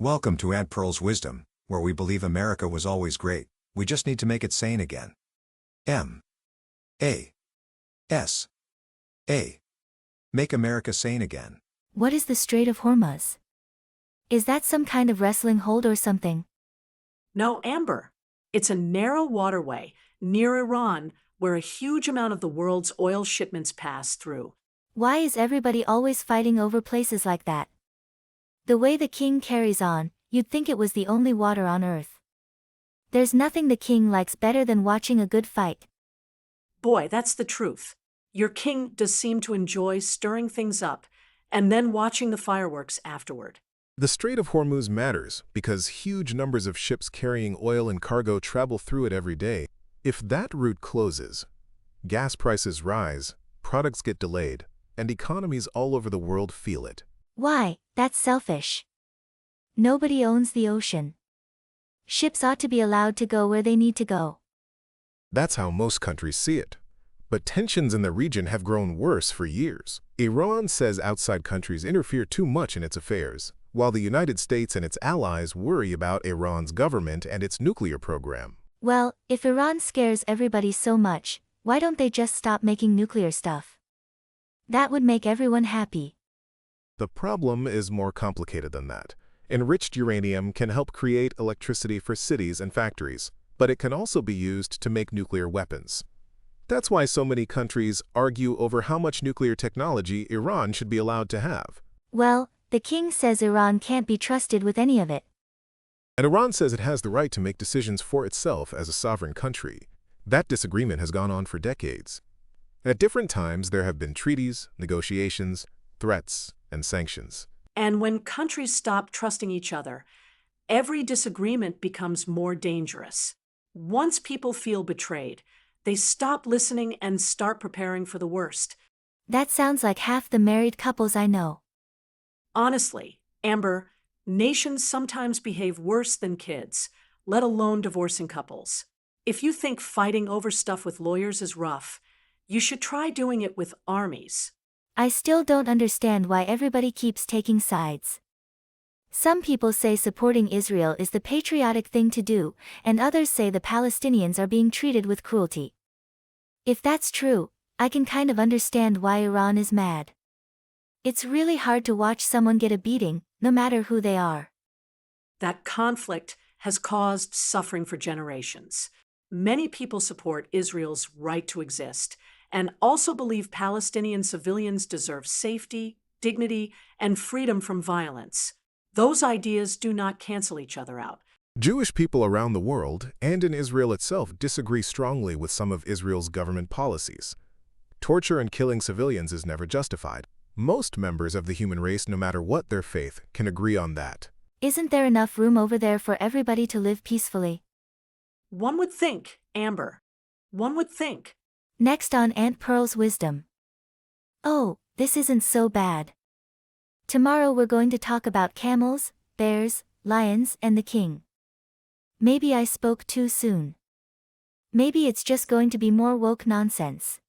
Welcome to Aunt Pearl's Wisdom, where we believe America was always great, we just need to make it sane again. MASA. Make America Sane Again. What is the Strait of Hormuz? Is that some kind of wrestling hold or something? No, Amber. It's a narrow waterway near Iran where a huge amount of the world's oil shipments pass through. Why is everybody always fighting over places like that? The way the king carries on, you'd think it was the only water on earth. There's nothing the king likes better than watching a good fight. Boy, that's the truth. Your king does seem to enjoy stirring things up and then watching the fireworks afterward. The Strait of Hormuz matters because huge numbers of ships carrying oil and cargo travel through it every day. If that route closes, gas prices rise, products get delayed, and economies all over the world feel it. Why? That's selfish. Nobody owns the ocean. Ships ought to be allowed to go where they need to go. That's how most countries see it. But tensions in the region have grown worse for years. Iran says outside countries interfere too much in its affairs, while the United States and its allies worry about Iran's government and its nuclear program. Well, if Iran scares everybody so much, why don't they just stop making nuclear stuff? That would make everyone happy. The problem is more complicated than that. Enriched uranium can help create electricity for cities and factories, but it can also be used to make nuclear weapons. That's why so many countries argue over how much nuclear technology Iran should be allowed to have. Well, the king says Iran can't be trusted with any of it. And Iran says it has the right to make decisions for itself as a sovereign country. That disagreement has gone on for decades. At different times, there have been treaties, negotiations, threats, and sanctions. And when countries stop trusting each other, every disagreement becomes more dangerous. Once people feel betrayed, they stop listening and start preparing for the worst. That sounds like half the married couples I know. Honestly, Amber, nations sometimes behave worse than kids, let alone divorcing couples. If you think fighting over stuff with lawyers is rough, you should try doing it with armies. I still don't understand why everybody keeps taking sides. Some people say supporting Israel is the patriotic thing to do, and others say the Palestinians are being treated with cruelty. If that's true, I can kind of understand why Iran is mad. It's really hard to watch someone get a beating, no matter who they are. That conflict has caused suffering for generations. Many people support Israel's right to exist, and also believe Palestinian civilians deserve safety, dignity, and freedom from violence. Those ideas do not cancel each other out. Jewish people around the world, and in Israel itself, disagree strongly with some of Israel's government policies. Torture and killing civilians is never justified. Most members of the human race, no matter what their faith, can agree on that. Isn't there enough room over there for everybody to live peacefully? One would think, Amber. One would think. Next on Aunt Pearl's Wisdom. Oh, this isn't so bad. Tomorrow we're going to talk about camels, bears, lions, and the king. Maybe I spoke too soon. Maybe it's just going to be more woke nonsense.